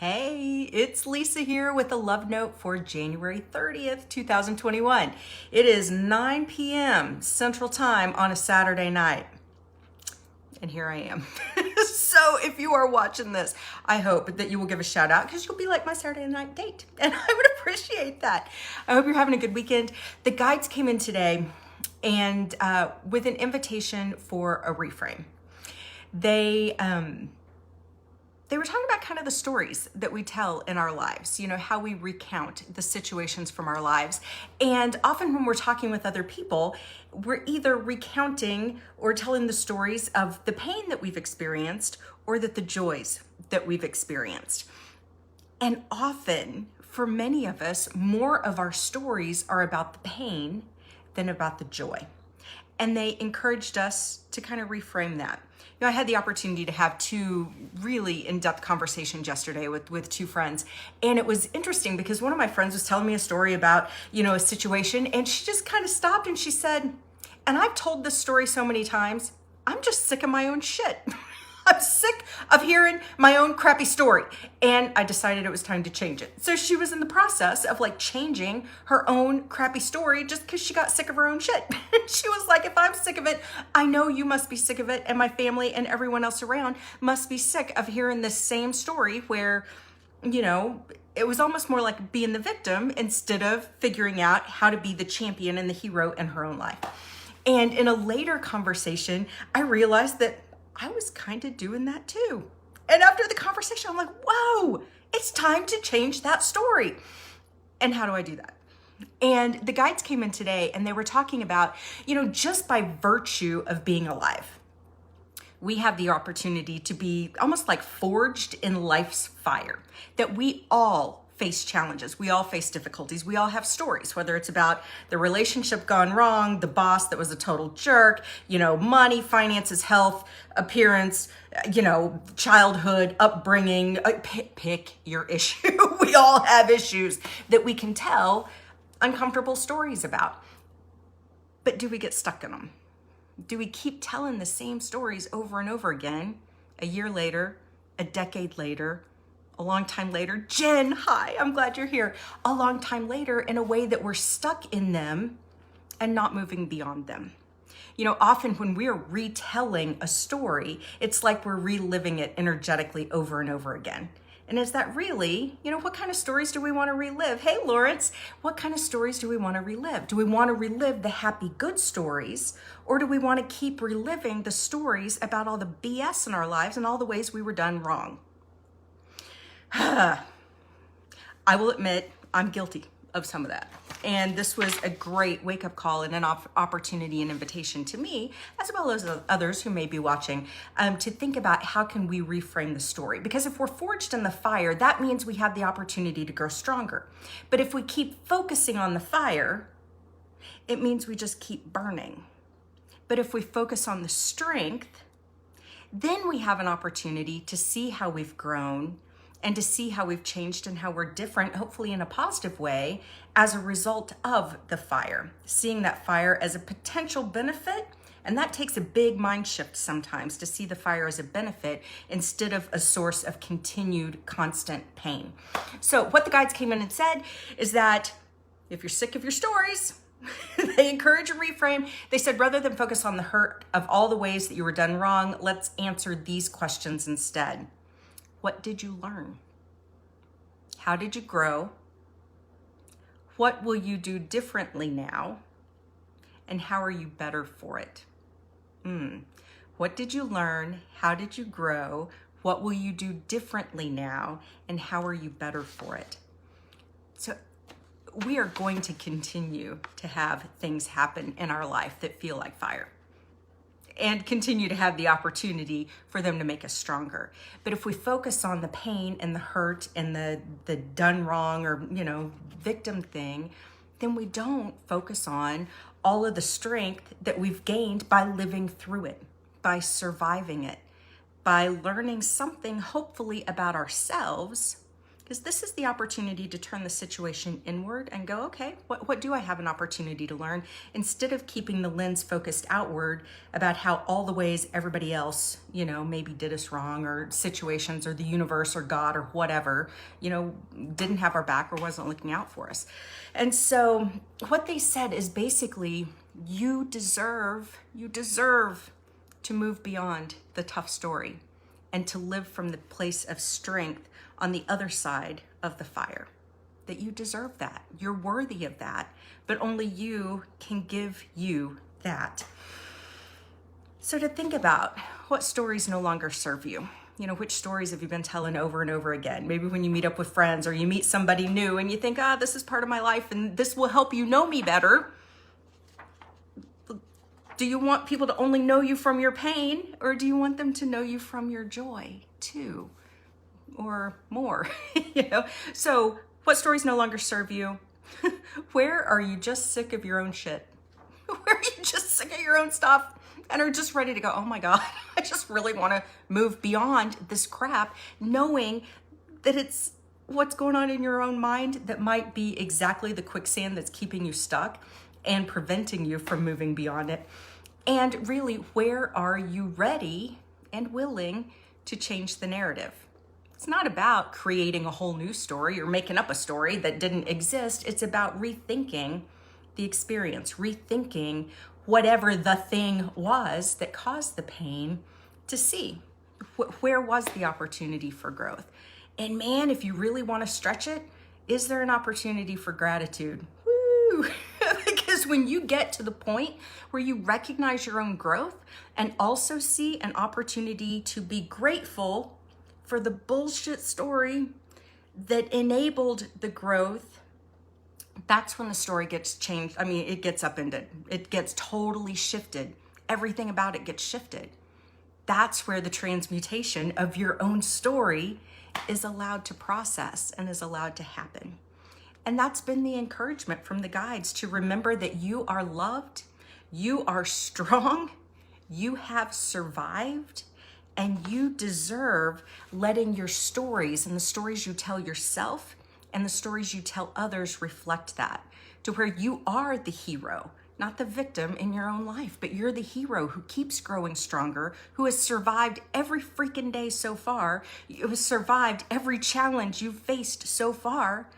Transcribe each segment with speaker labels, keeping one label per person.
Speaker 1: Hey, it's Lisa here with a love note for January 30th, 2021. It is 9 p.m. Central Time on a Saturday night. And here I am. So if you are watching this, I hope that you will give a shout out because you'll be like my Saturday night date. And I would appreciate that. I hope you're having a good weekend. The guides came in today and with an invitation for a reframe. They were talking about kind of the stories that we tell in our lives, you know, how we recount the situations from our lives. And often when we're talking with other people, we're either recounting or telling the stories of the pain that we've experienced or the joys that we've experienced. And often, for many of us, more of our stories are about the pain than about the joy. And they encouraged us to kind of reframe that. You know, I had the opportunity to have two really in-depth conversations yesterday with two friends. And it was interesting because one of my friends was telling me a story about, you know, a situation, and she just kind of stopped and she said, and I've told this story so many times, I'm just sick of my own shit. I'm sick of hearing my own crappy story. And I decided it was time to change it. So she was in the process of like changing her own crappy story just because she got sick of her own shit. She was like, if I'm sick of it, I know you must be sick of it. And my family and everyone else around must be sick of hearing this same story where, you know, it was almost more like being the victim instead of figuring out how to be the champion and the hero in her own life. And in a later conversation, I realized that I was kind of doing that too. And after the conversation, I'm like, whoa, it's time to change that story. And how do I do that? And the guides came in today and they were talking about, you know, just by virtue of being alive, we have the opportunity to be almost like forged in life's fire, that we all face challenges. We all face difficulties. We all have stories, whether it's about the relationship gone wrong, the boss that was a total jerk, you know, money, finances, health, appearance, you know, childhood, upbringing, pick your issue. We all have issues that we can tell uncomfortable stories about. But do we get stuck in them? Do we keep telling the same stories over and over again, a year later, a decade later, a long time later? Jen, hi, I'm glad you're here. A long time later, in a way that we're stuck in them and not moving beyond them. You know, often when we're retelling a story, it's like we're reliving it energetically over and over again. And is that really, you know, what kind of stories do we want to relive? Hey, Lawrence, what kind of stories do we want to relive? Do we want to relive the happy, good stories? Or do we want to keep reliving the stories about all the BS in our lives and all the ways we were done wrong? I will admit I'm guilty of some of that. And this was a great wake-up call and an opportunity and invitation to me, as well as others who may be watching, to think about how can we reframe the story. Because if we're forged in the fire, that means we have the opportunity to grow stronger. But if we keep focusing on the fire, it means we just keep burning. But if we focus on the strength, then we have an opportunity to see how we've grown and to see how we've changed and how we're different, hopefully in a positive way, as a result of the fire. Seeing that fire as a potential benefit, and that takes a big mind shift sometimes, to see the fire as a benefit instead of a source of continued constant pain. So what the guides came in and said is that if you're sick of your stories, they encourage a reframe. They said, rather than focus on the hurt of all the ways that you were done wrong, let's answer these questions instead. What did you learn? How did you grow? What will you do differently now? And how are you better for it? What did you learn? How did you grow? What will you do differently now? And how are you better for it? So we are going to continue to have things happen in our life that feel like fire, and continue to have the opportunity for them to make us stronger. But if we focus on the pain and the hurt and the done wrong or, you know, victim thing, then we don't focus on all of the strength that we've gained by living through it, by surviving it, by learning something hopefully about ourselves. is this is the opportunity to turn the situation inward and go, okay, what do I have an opportunity to learn? Instead of keeping the lens focused outward about how all the ways everybody else, maybe did us wrong, or situations or the universe or God or whatever, didn't have our back or wasn't looking out for us. And so what they said is basically, you deserve to move beyond the tough story and to live from the place of strength on the other side of the fire. That you deserve that. You're worthy of that, but only you can give you that. So to think about, what stories no longer serve you? Which stories have you been telling over and over again? Maybe when you meet up with friends or you meet somebody new and you think, this is part of my life and this will help you know me better. Do you want people to only know you from your pain, or do you want them to know you from your joy too? Or more, So what stories no longer serve you? Where are you just sick of your own shit? Where are you just sick of your own stuff and are just ready to go, oh my God, I just really want to move beyond this crap, knowing that it's what's going on in your own mind that might be exactly the quicksand that's keeping you stuck and preventing you from moving beyond it. And really, where are you ready and willing to change the narrative? It's not about creating a whole new story or making up a story that didn't exist. It's about rethinking the experience, rethinking whatever the thing was that caused the pain, to see where was the opportunity for growth. And man, if you really want to stretch it, is there an opportunity for gratitude? Woo! Because when you get to the point where you recognize your own growth and also see an opportunity to be grateful for the bullshit story that enabled the growth, that's when the story gets changed. I mean, it gets upended. It gets totally shifted. Everything about it gets shifted. That's where the transmutation of your own story is allowed to process and is allowed to happen. And that's been the encouragement from the guides, to remember that you are loved, you are strong, you have survived, and you deserve letting your stories and the stories you tell yourself and the stories you tell others reflect that, to where you are the hero, not the victim in your own life, but you're the hero who keeps growing stronger, who has survived every freaking day so far, who has survived every challenge you've faced so far,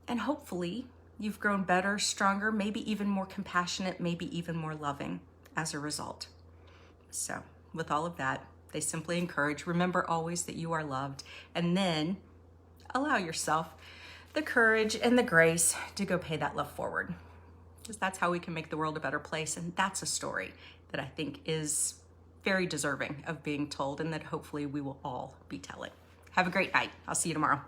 Speaker 1: and hopefully you've grown better, stronger, maybe even more compassionate, maybe even more loving as a result. So with all of that, they simply encourage, remember always that you are loved, and then allow yourself the courage and the grace to go pay that love forward. Because that's how we can make the world a better place. And that's a story that I think is very deserving of being told, and that hopefully we will all be telling. Have a great night. I'll see you tomorrow.